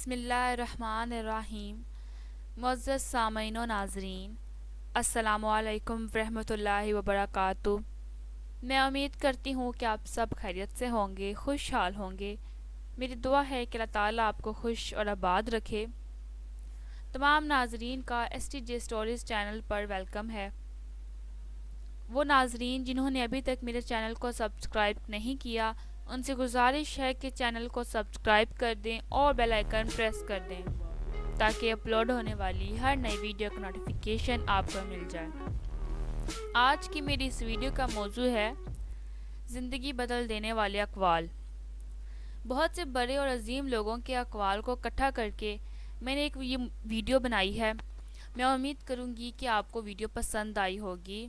بسم اللہ الرحمن الرحیم۔ معزز سامعین و ناظرین، السلام علیکم ورحمۃ اللہ وبرکاتہ۔ میں امید کرتی ہوں کہ آپ سب خیریت سے ہوں گے، خوشحال ہوں گے۔ میری دعا ہے کہ اللہ تعالیٰ آپ کو خوش اور آباد رکھے۔ تمام ناظرین کا ایس ٹی جے سٹوریز چینل پر ویلکم ہے۔ وہ ناظرین جنہوں نے ابھی تک میرے چینل کو سبسکرائب نہیں کیا، ان سے گزارش ہے کہ چینل کو سبسکرائب کر دیں اور بیل آئیکن پریس کر دیں تاکہ اپلوڈ ہونے والی ہر نئی ویڈیو کا نوٹیفیکیشن آپ کو مل جائے۔ آج کی میری اس ویڈیو کا موضوع ہے زندگی بدل دینے والے اقوال۔ بہت سے بڑے اور عظیم لوگوں کے اقوال کو اکٹھا کر کے میں نے ایک یہ ویڈیو بنائی ہے۔ میں امید کروں گی کہ آپ کو ویڈیو پسند آئی ہوگی۔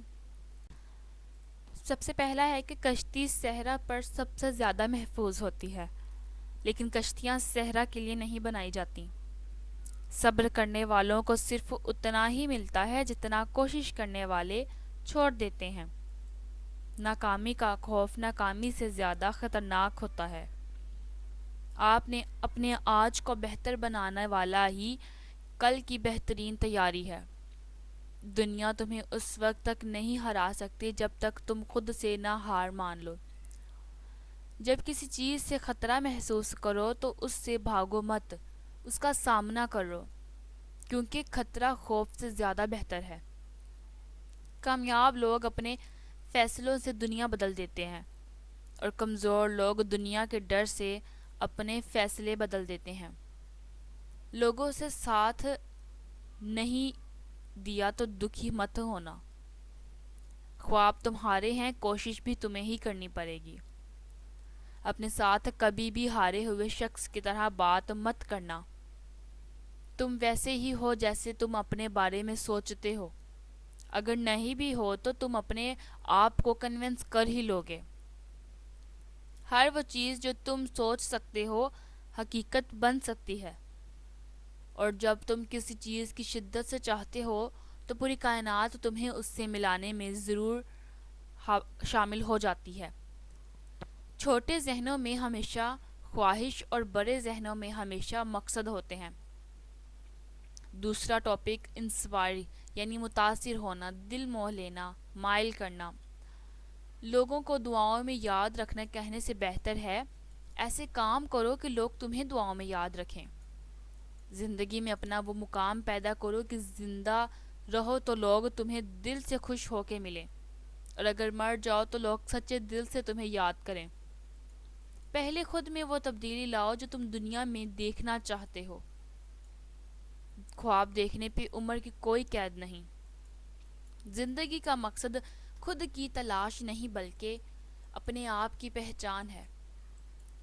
سب سے پہلا ہے کہ کشتی صحرا پر سب سے زیادہ محفوظ ہوتی ہے، لیکن کشتیاں صحرا کے لیے نہیں بنائی جاتی۔ صبر کرنے والوں کو صرف اتنا ہی ملتا ہے جتنا کوشش کرنے والے چھوڑ دیتے ہیں۔ ناکامی کا خوف ناکامی سے زیادہ خطرناک ہوتا ہے۔ آپ نے اپنے آج کو بہتر بنانے والا ہی کل کی بہترین تیاری ہے۔ دنیا تمہیں اس وقت تک نہیں ہرا سکتی جب تک تم خود سے نہ ہار مان لو۔ جب کسی چیز سے خطرہ محسوس کرو تو اس سے بھاگو مت، اس کا سامنا کرو، کیونکہ خطرہ خوف سے زیادہ بہتر ہے۔ کامیاب لوگ اپنے فیصلوں سے دنیا بدل دیتے ہیں، اور کمزور لوگ دنیا کے ڈر سے اپنے فیصلے بدل دیتے ہیں۔ لوگوں سے ساتھ نہیں دیا تو دکھی مت ہونا۔ خواب تمہارے ہیں، کوشش بھی تمہیں ہی کرنی پڑے گی۔ اپنے ساتھ کبھی بھی ہارے ہوئے شخص کی طرح بات مت کرنا۔ تم ویسے ہی ہو جیسے تم اپنے بارے میں سوچتے ہو۔ اگر نہیں بھی ہو تو تم اپنے آپ کو کنونس کر ہی لوگے۔ ہر وہ چیز جو تم سوچ سکتے ہو حقیقت بن سکتی ہے، اور جب تم کسی چیز کی شدت سے چاہتے ہو تو پوری کائنات تمہیں اس سے ملانے میں ضرور شامل ہو جاتی ہے۔ چھوٹے ذہنوں میں ہمیشہ خواہش اور بڑے ذہنوں میں ہمیشہ مقصد ہوتے ہیں۔ دوسرا ٹاپک انسپائر یعنی متاثر ہونا، دل موہ لینا، مائل کرنا۔ لوگوں کو دعاؤں میں یاد رکھنا کہنے سے بہتر ہے ایسے کام کرو کہ لوگ تمہیں دعاؤں میں یاد رکھیں۔ زندگی میں اپنا وہ مقام پیدا کرو کہ زندہ رہو تو لوگ تمہیں دل سے خوش ہو کے ملیں، اور اگر مر جاؤ تو لوگ سچے دل سے تمہیں یاد کریں۔ پہلے خود میں وہ تبدیلی لاؤ جو تم دنیا میں دیکھنا چاہتے ہو۔ خواب دیکھنے پہ عمر کی کوئی قید نہیں۔ زندگی کا مقصد خود کی تلاش نہیں بلکہ اپنے آپ کی پہچان ہے۔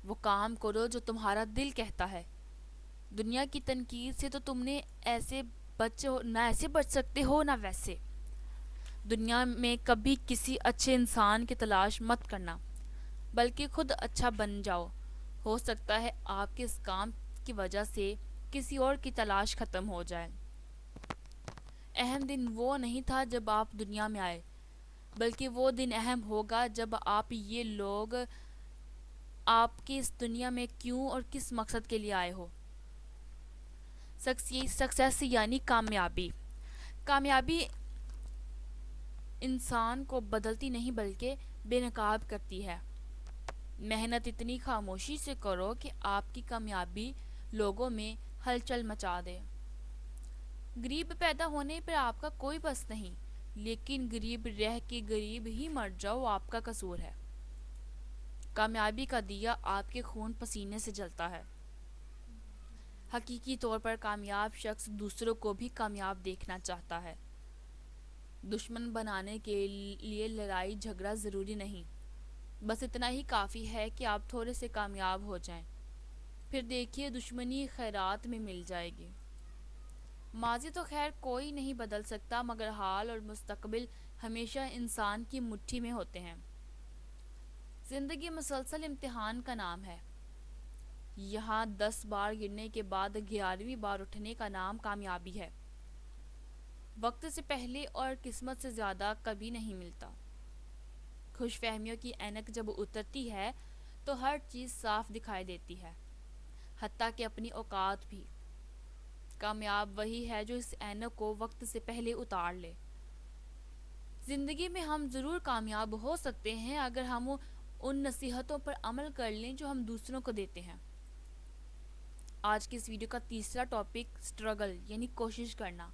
وہ کام کرو جو تمہارا دل کہتا ہے۔ دنیا کی تنقید سے تو تم نے نہ ایسے بچ سکتے ہو نہ ویسے۔ دنیا میں کبھی کسی اچھے انسان کی تلاش مت کرنا، بلکہ خود اچھا بن جاؤ۔ ہو سکتا ہے آپ کے اس کام کی وجہ سے کسی اور کی تلاش ختم ہو جائے۔ اہم دن وہ نہیں تھا جب آپ دنیا میں آئے، بلکہ وہ دن اہم ہوگا جب آپ یہ لوگ آپ کی اس دنیا میں کیوں اور کس مقصد کے لیے آئے ہو۔ سکسیس یعنی کامیابی۔ کامیابی انسان کو بدلتی نہیں بلکہ بے نقاب کرتی ہے۔ محنت اتنی خاموشی سے کرو کہ آپ کی کامیابی لوگوں میں ہلچل مچا دے۔ غریب پیدا ہونے پر آپ کا کوئی بس نہیں، لیکن غریب رہ کے غریب ہی مر جاؤ آپ کا قصور ہے۔ کامیابی کا دیا آپ کے خون پسینے سے جلتا ہے۔ حقیقی طور پر کامیاب شخص دوسروں کو بھی کامیاب دیکھنا چاہتا ہے۔ دشمن بنانے کے لیے لڑائی جھگڑا ضروری نہیں، بس اتنا ہی کافی ہے کہ آپ تھوڑے سے کامیاب ہو جائیں، پھر دیکھیے دشمنی خیرات میں مل جائے گی۔ ماضی تو خیر کوئی نہیں بدل سکتا، مگر حال اور مستقبل ہمیشہ انسان کی مٹھی میں ہوتے ہیں۔ زندگی مسلسل امتحان کا نام ہے۔ یہاں 10 بار گرنے کے بعد 11ویں بار اٹھنے کا نام کامیابی ہے۔ وقت سے پہلے اور قسمت سے زیادہ کبھی نہیں ملتا۔ خوش فہمیوں کی اینک جب اترتی ہے تو ہر چیز صاف دکھائی دیتی ہے۔ حتیٰ کہ اپنی اوقات بھی۔ کامیاب وہی ہے جو اس اینک کو وقت سے پہلے اتار لے۔ زندگی میں ہم ضرور کامیاب ہو سکتے ہیں اگر ہم ان نصیحتوں پر عمل کر لیں جو ہم دوسروں کو دیتے ہیں۔ آج کی اس ویڈیو کا تیسرا ٹاپک سٹرگل یعنی کوشش کرنا۔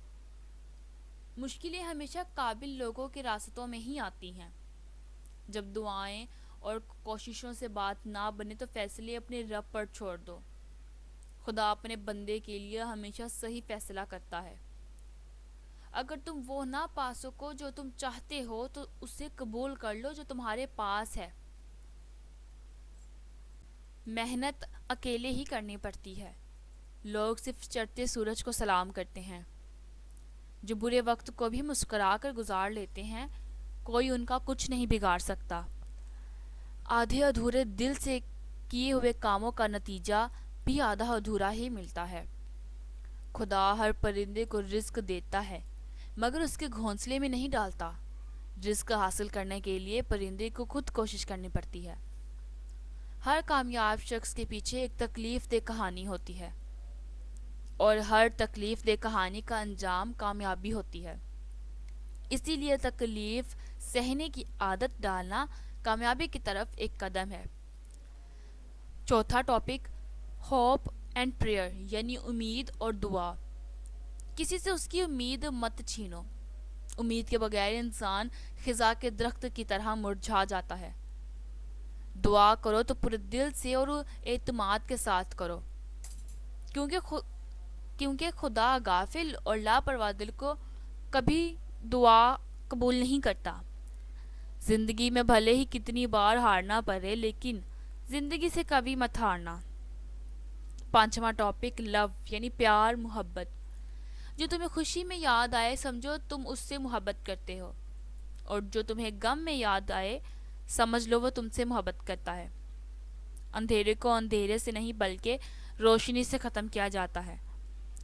مشکلیں ہمیشہ قابل لوگوں کے راستوں میں ہی آتی ہیں۔ جب دعائیں اور کوششوں سے بات نہ بنے تو فیصلے اپنے رب پر چھوڑ دو۔ خدا اپنے بندے کے لیے ہمیشہ صحیح فیصلہ کرتا ہے۔ اگر تم وہ نہ پا سکو جو تم چاہتے ہو تو اسے قبول کر لو جو تمہارے پاس ہے۔ محنت اکیلے ہی کرنی پڑتی ہے۔ لوگ صرف چڑھتے سورج کو سلام کرتے ہیں۔ جو برے وقت کو بھی مسکرا کر گزار لیتے ہیں، کوئی ان کا کچھ نہیں بگاڑ سکتا۔ آدھے ادھورے دل سے کیے ہوئے کاموں کا نتیجہ بھی آدھا ادھورا ہی ملتا ہے۔ خدا ہر پرندے کو رزق دیتا ہے مگر اس کے گھونسلے میں نہیں ڈالتا۔ رزق حاصل کرنے کے لیے پرندے کو خود کوشش کرنی پڑتی ہے۔ ہر کامیاب شخص کے پیچھے ایک تکلیف دہ کہانی ہوتی ہے اور ہر تکلیف دہ کہانی کا انجام کامیابی ہوتی ہے۔ اسی لیے تکلیف سہنے کی عادت ڈالنا کامیابی کی طرف ایک قدم ہے۔ چوتھا ٹاپک ہوپ اینڈ پریئر یعنی امید اور دعا۔ کسی سے اس کی امید مت چھینو۔ امید کے بغیر انسان خزاں کے درخت کی طرح مرجھا جاتا ہے۔ دعا کرو تو پورے دل سے اور اعتماد کے ساتھ کرو، کیونکہ خدا غافل اور لاپرواہ دل کو کبھی دعا قبول نہیں کرتا۔ زندگی میں بھلے ہی کتنی بار ہارنا پڑے لیکن زندگی سے کبھی مت ہارنا۔ پانچواں ٹاپک لو یعنی پیار محبت۔ جو تمہیں خوشی میں یاد آئے سمجھو تم اس سے محبت کرتے ہو، اور جو تمہیں غم میں یاد آئے سمجھ لو وہ تم سے محبت کرتا ہے۔ اندھیرے کو اندھیرے سے نہیں بلکہ روشنی سے ختم کیا جاتا ہے۔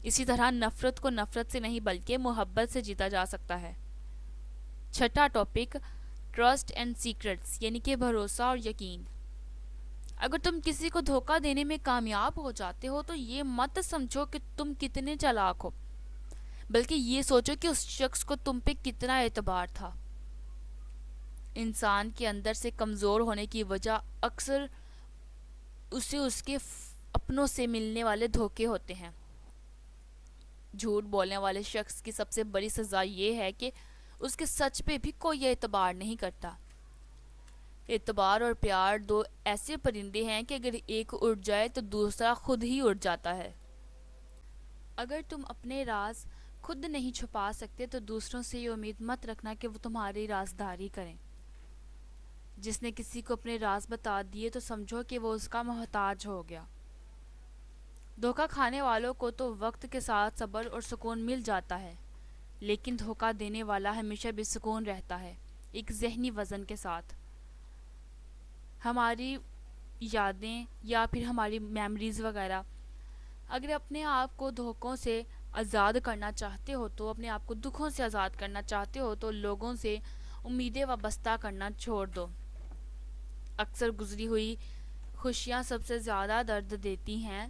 اسی طرح نفرت کو نفرت سے نہیں بلکہ محبت سے جیتا جا سکتا ہے۔ چھٹا ٹاپک ٹرسٹ اینڈ سیکرٹس یعنی کہ بھروسہ اور یقین۔ اگر تم کسی کو دھوکہ دینے میں کامیاب ہو جاتے ہو تو یہ مت سمجھو کہ تم کتنے چالاک ہو، بلکہ یہ سوچو کہ اس شخص کو تم پہ کتنا اعتبار تھا۔ انسان کے اندر سے کمزور ہونے کی وجہ اکثر اسے اس کے اپنوں سے ملنے والے دھوکے ہوتے ہیں۔ جھوٹ بولنے والے شخص کی سب سے بڑی سزا یہ ہے کہ اس کے سچ پہ بھی کوئی اعتبار نہیں کرتا۔ اعتبار اور پیار دو ایسے پرندے ہیں کہ اگر ایک اڑ جائے تو دوسرا خود ہی اڑ جاتا ہے۔ اگر تم اپنے راز خود نہیں چھپا سکتے تو دوسروں سے یہ امید مت رکھنا کہ وہ تمہاری رازداری کریں۔ جس نے کسی کو اپنے راز بتا دیے تو سمجھو کہ وہ اس کا محتاج ہو گیا۔ دھوکہ کھانے والوں کو تو وقت کے ساتھ صبر اور سکون مل جاتا ہے، لیکن دھوکہ دینے والا ہمیشہ بے سکون رہتا ہے، ایک ذہنی وزن کے ساتھ۔ ہماری یادیں یا پھر ہماری میموریز وغیرہ، اگر اپنے آپ کو دھوکوں سے آزاد کرنا چاہتے ہو تو اپنے آپ کو دکھوں سے آزاد کرنا چاہتے ہو تو لوگوں سے امیدیں وابستہ کرنا چھوڑ دو۔ اکثر گزری ہوئی خوشیاں سب سے زیادہ درد دیتی ہیں،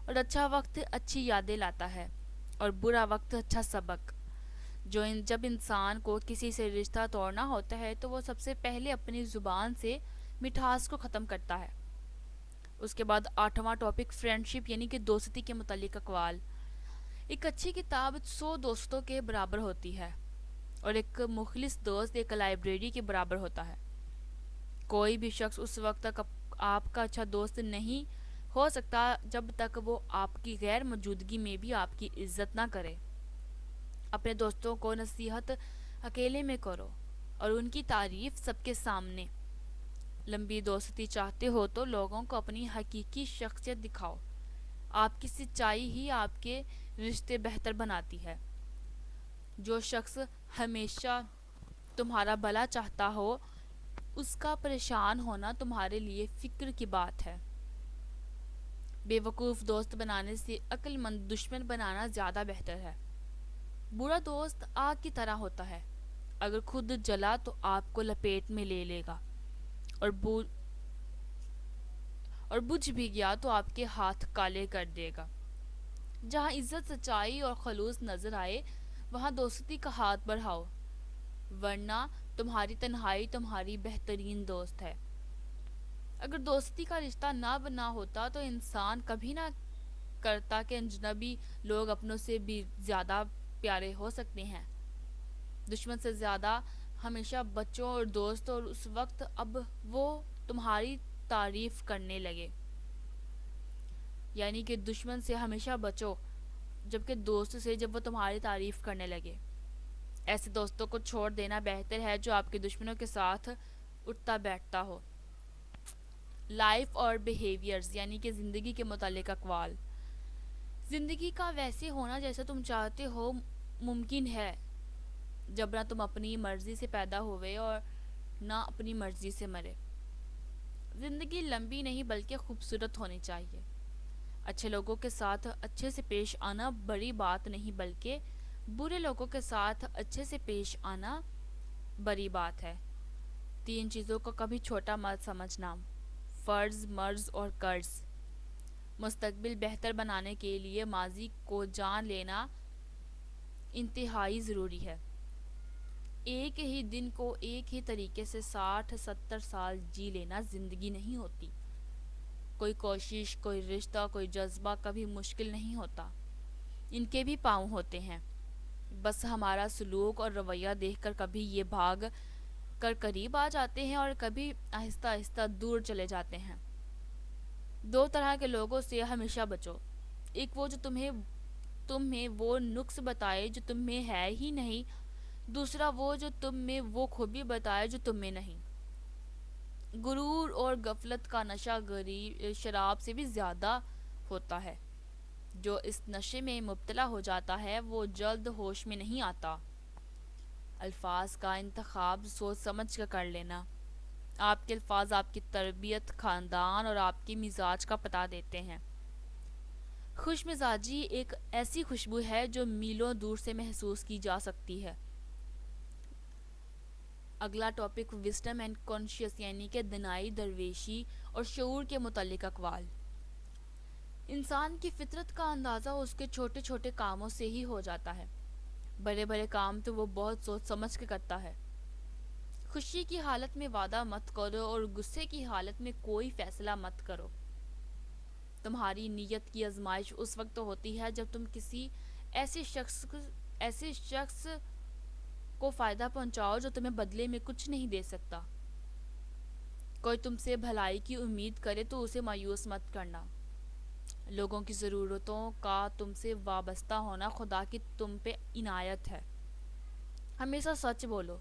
اور اچھا وقت اچھی یادیں لاتا ہے اور برا وقت اچھا سبق۔ جب انسان کو کسی سے رشتہ توڑنا ہوتا ہے تو وہ سب سے پہلے اپنی زبان سے مٹھاس کو ختم کرتا ہے۔ اس کے بعد آٹھواں ٹاپک فرینڈشپ یعنی کہ دوستی کے متعلق اقوال۔ ایک اچھی کتاب 100 دوستوں کے برابر ہوتی ہے اور ایک مخلص دوست ایک لائبریری کے برابر ہوتا ہے۔ کوئی بھی شخص اس وقت تک آپ کا اچھا دوست نہیں ہو سکتا جب تک وہ آپ کی غیر موجودگی میں بھی آپ کی عزت نہ کرے۔ اپنے دوستوں کو نصیحت اکیلے میں کرو اور ان کی تعریف سب کے سامنے۔ لمبی دوستی چاہتے ہو تو لوگوں کو اپنی حقیقی شخصیت دکھاؤ۔ آپ کی سچائی ہی آپ کے رشتے بہتر بناتی ہے۔ جو شخص ہمیشہ تمہارا بھلا چاہتا ہو اس کا پریشان ہونا تمہارے لیے فکر کی بات ہے۔ بے وقوف دوست بنانے سے عقل مند دشمن بنانا زیادہ بہتر ہے۔ برا دوست آگ کی طرح ہوتا ہے، اگر خود جلا تو آپ کو لپیٹ میں لے لے گا اور بجھ بھی گیا تو آپ کے ہاتھ کالے کر دے گا۔ جہاں عزت، سچائی اور خلوص نظر آئے وہاں دوستی کا ہاتھ بڑھاؤ، ورنہ تمہاری تنہائی تمہاری بہترین دوست ہے۔ اگر دوستی کا رشتہ نہ بنا ہوتا تو انسان کبھی نہ کرتا کہ اجنبی لوگ اپنوں سے بھی زیادہ پیارے ہو سکتے ہیں۔ دشمن سے زیادہ ہمیشہ بچو اور دوست، اور اس وقت اب وہ تمہاری تعریف کرنے لگے۔ یعنی کہ دشمن سے ہمیشہ بچو، جبکہ دوست سے جب وہ تمہاری تعریف کرنے لگے۔ ایسے دوستوں کو چھوڑ دینا بہتر ہے جو آپ کے دشمنوں کے ساتھ اٹھتا بیٹھتا ہو۔ لائف اور بیہیویئرز یعنی کہ زندگی کے متعلق اقوال۔ زندگی کا ویسے ہونا جیسا تم چاہتے ہو ممکن ہے جب نہ تم اپنی مرضی سے پیدا ہوئے اور نہ اپنی مرضی سے مرے۔ زندگی لمبی نہیں بلکہ خوبصورت ہونی چاہیے۔ اچھے لوگوں کے ساتھ اچھے سے پیش آنا بڑی بات نہیں بلکہ برے لوگوں کے ساتھ اچھے سے پیش آنا بڑی بات ہے۔ 3 چیزوں کو کبھی چھوٹا مت سمجھنا: فرض، مرض اور قرض۔ مستقبل بہتر بنانے کے لیے ماضی کو جان لینا انتہائی ضروری ہے۔ ایک ہی دن کو ایک ہی طریقے سے 60-70 سال جی لینا زندگی نہیں ہوتی۔ کوئی کوشش، کوئی رشتہ، کوئی جذبہ کبھی مشکل نہیں ہوتا۔ ان کے بھی پاؤں ہوتے ہیں، بس ہمارا سلوک اور رویہ دیکھ کر کبھی یہ بھاگ کر قریب آ جاتے ہیں اور کبھی آہستہ آہستہ دور چلے جاتے ہیں۔ 2 طرح کے لوگوں سے ہمیشہ بچو: ایک وہ جو تمہیں وہ نقص بتائے جو تم میں ہے ہی نہیں، دوسرا وہ جو تم میں وہ خوبی بتائے جو تم میں نہیں۔ غرور اور غفلت کا نشہ شراب سے بھی زیادہ ہوتا ہے۔ جو اس نشے میں مبتلا ہو جاتا ہے وہ جلد ہوش میں نہیں آتا۔ الفاظ کا انتخاب سوچ سمجھ کر لینا۔ آپ کے الفاظ آپ کی تربیت، خاندان اور آپ کے مزاج کا پتہ دیتے ہیں۔ خوش مزاجی ایک ایسی خوشبو ہے جو میلوں دور سے محسوس کی جا سکتی ہے۔ اگلا ٹاپک وزڈم اینڈ کانشیس یعنی کہ دانائی، درویشی اور شعور کے متعلق اقوال۔ انسان کی فطرت کا اندازہ اس کے چھوٹے چھوٹے کاموں سے ہی ہو جاتا ہے۔ بڑے بڑے کام تو وہ بہت سوچ سمجھ کے کرتا ہے۔ خوشی کی حالت میں وعدہ مت کرو اور غصے کی حالت میں کوئی فیصلہ مت کرو۔ تمہاری نیت کی آزمائش اس وقت ہوتی ہے جب تم کسی ایسے شخص کو فائدہ پہنچاؤ جو تمہیں بدلے میں کچھ نہیں دے سکتا۔ کوئی تم سے بھلائی کی امید کرے تو اسے مایوس مت کرنا۔ لوگوں کی ضرورتوں کا تم سے وابستہ ہونا خدا کی تم پہ عنایت ہے۔ ہمیشہ سچ بولو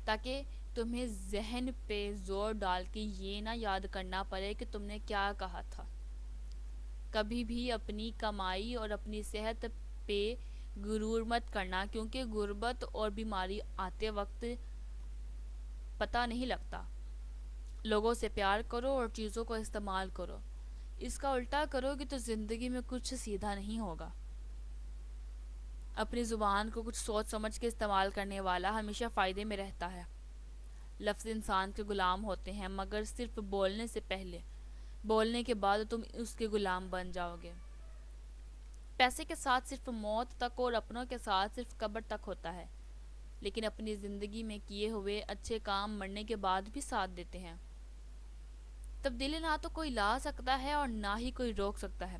تاکہ تمہیں ذہن پہ زور ڈال کے یہ نہ یاد کرنا پڑے کہ تم نے کیا کہا تھا۔ کبھی بھی اپنی کمائی اور اپنی صحت پہ غرور مت کرنا، کیونکہ غربت اور بیماری آتے وقت پتہ نہیں لگتا۔ لوگوں سے پیار کرو اور چیزوں کو استعمال کرو۔ اس کا الٹا کرو گے تو زندگی میں کچھ سیدھا نہیں ہوگا۔ اپنی زبان کو کچھ سوچ سمجھ کے استعمال کرنے والا ہمیشہ فائدے میں رہتا ہے۔ لفظ انسان کے غلام ہوتے ہیں مگر صرف بولنے سے پہلے، بولنے کے بعد تم اس کے غلام بن جاؤ گے۔ پیسے کے ساتھ صرف موت تک اور اپنوں کے ساتھ صرف قبر تک ہوتا ہے، لیکن اپنی زندگی میں کیے ہوئے اچھے کام مرنے کے بعد بھی ساتھ دیتے ہیں۔ تبدیلی نہ تو کوئی لا سکتا ہے اور نہ ہی کوئی روک سکتا ہے،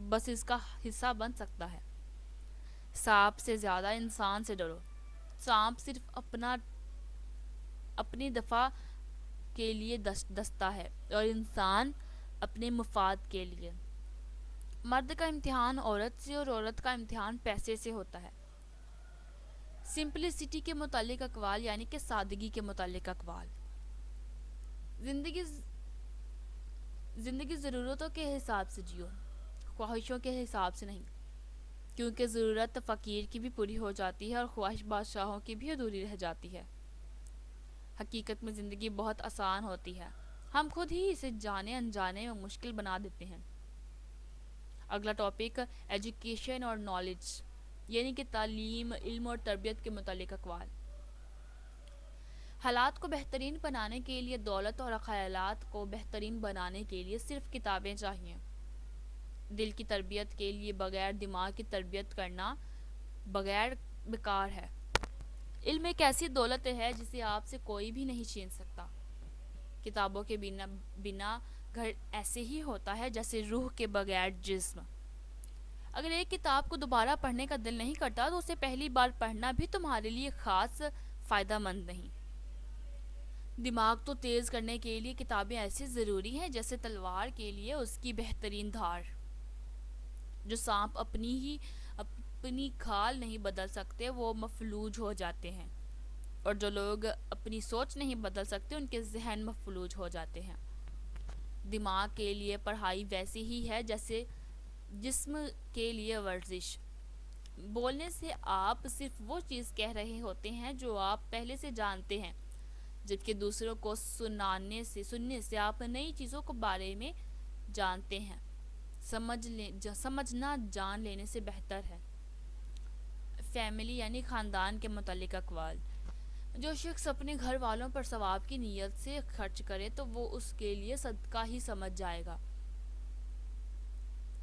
بس اس کا حصہ بن سکتا ہے۔ سانپ سے زیادہ انسان سے ڈرو۔ سانپ صرف اپنی دفاع کے لیے دستا ہے اور انسان اپنے مفاد کے لیے۔ مرد کا امتحان عورت سے اور عورت کا امتحان پیسے سے ہوتا ہے۔ سمپلسٹی کے متعلق اقوال یعنی کہ سادگی کے متعلق اقوال۔ زندگی ضرورتوں کے حساب سے جیو، خواہشوں کے حساب سے نہیں، کیونکہ ضرورت فقیر کی بھی پوری ہو جاتی ہے اور خواہش بادشاہوں کی بھی ادھوری رہ جاتی ہے۔ حقیقت میں زندگی بہت آسان ہوتی ہے، ہم خود ہی اسے جانے انجانے میں مشکل بنا دیتے ہیں۔ اگلا ٹاپک ایجوکیشن اور نالج یعنی کہ تعلیم، علم اور تربیت کے متعلق اقوال۔ حالات کو بہترین بنانے کے لیے، دولت اور خیالات کو بہترین بنانے کے لیے صرف کتابیں چاہیے۔ دل کی تربیت کے لیے بغیر دماغ کی تربیت کرنا بغیر بیکار ہے۔ علم ایک ایسی دولت ہے جسے آپ سے کوئی بھی نہیں چھین سکتا۔ کتابوں کے بنا گھر ایسے ہی ہوتا ہے جیسے روح کے بغیر جسم۔ اگر ایک کتاب کو دوبارہ پڑھنے کا دل نہیں کرتا تو اسے پہلی بار پڑھنا بھی تمہارے لیے خاص فائدہ مند نہیں۔ دماغ کو تیز کرنے کے لیے کتابیں ایسی ضروری ہیں جیسے تلوار کے لیے اس کی بہترین دھار۔ جو سانپ اپنی کھال نہیں بدل سکتے وہ مفلوج ہو جاتے ہیں، اور جو لوگ اپنی سوچ نہیں بدل سکتے ان کے ذہن مفلوج ہو جاتے ہیں۔ دماغ کے لیے پڑھائی ویسی ہی ہے جیسے جسم کے لیے ورزش۔ بولنے سے آپ صرف وہ چیز کہہ رہے ہوتے ہیں جو آپ پہلے سے جانتے ہیں، جبکہ دوسروں کو سننے سے آپ نئی چیزوں کے بارے میں جانتے ہیں۔ سمجھنا جان لینے سے بہتر ہے۔ فیملی یعنی خاندان کے متعلق اقوال۔ جو شخص اپنے گھر والوں پر ثواب کی نیت سے خرچ کرے تو وہ اس کے لیے صدقہ ہی سمجھ جائے گا۔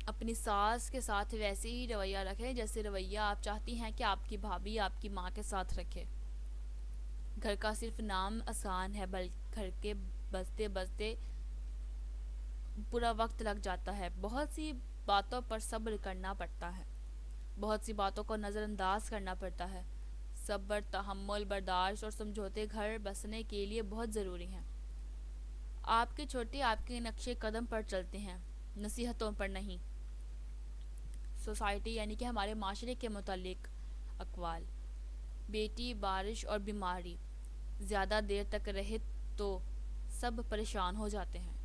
اپنی ساس کے ساتھ ویسے ہی رویہ رکھیں جیسے رویہ آپ چاہتی ہیں کہ آپ کی بھابھی آپ کی ماں کے ساتھ رکھے۔ گھر کا صرف نام آسان ہے، بلکہ گھر کے بستے بستے پورا وقت لگ جاتا ہے۔ بہت سی باتوں پر صبر کرنا پڑتا ہے، بہت سی باتوں کو نظر انداز کرنا پڑتا ہے۔ صبر، تحمل، برداشت اور سمجھوتے گھر بسنے کے لیے بہت ضروری ہیں۔ آپ کے چھوٹے آپ کے نقشے قدم پر چلتے ہیں، نصیحتوں پر نہیں۔ سوسائٹی یعنی کہ ہمارے معاشرے کے متعلق اقوال۔ بیٹی، بارش اور بیماری زیادہ دیر تک رہے تو سب پریشان ہو جاتے ہیں۔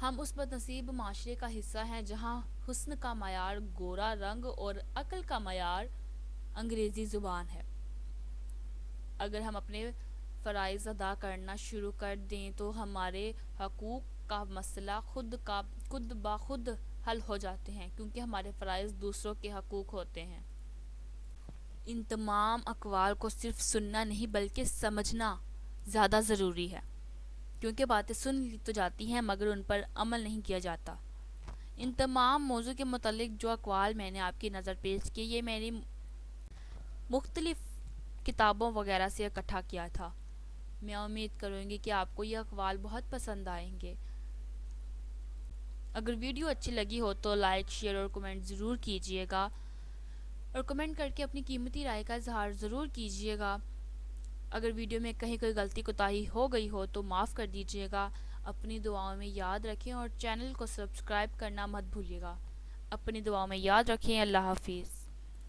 ہم اس بد نصیب معاشرے کا حصہ ہیں جہاں حسن کا معیار گورا رنگ اور عقل کا معیار انگریزی زبان ہے۔ اگر ہم اپنے فرائض ادا کرنا شروع کر دیں تو ہمارے حقوق کا مسئلہ خود بخود حل ہو جاتے ہیں، کیونکہ ہمارے فرائض دوسروں کے حقوق ہوتے ہیں۔ ان تمام اقوال کو صرف سننا نہیں بلکہ سمجھنا زیادہ ضروری ہے، کیونکہ باتیں سن لی تو جاتی ہیں مگر ان پر عمل نہیں کیا جاتا۔ ان تمام موضوع کے متعلق جو اقوال میں نے آپ کی نظر پیش کیے یہ میری مختلف کتابوں وغیرہ سے اکٹھا کیا تھا۔ میں امید کروں گی کہ آپ کو یہ اقوال بہت پسند آئیں گے۔ اگر ویڈیو اچھی لگی ہو تو لائک، شیئر اور کمنٹ ضرور کیجیے گا، اور کمنٹ کر کے اپنی قیمتی رائے کا اظہار ضرور کیجیے گا۔ اگر ویڈیو میں کہیں کوئی غلطی کوتاہی ہو گئی ہو تو معاف کر دیجیے گا۔ اپنی دعاؤں میں یاد رکھیں اور چینل کو سبسکرائب کرنا مت بھولیے گا۔ اپنی دعاؤں میں یاد رکھیں۔ اللہ حافظ۔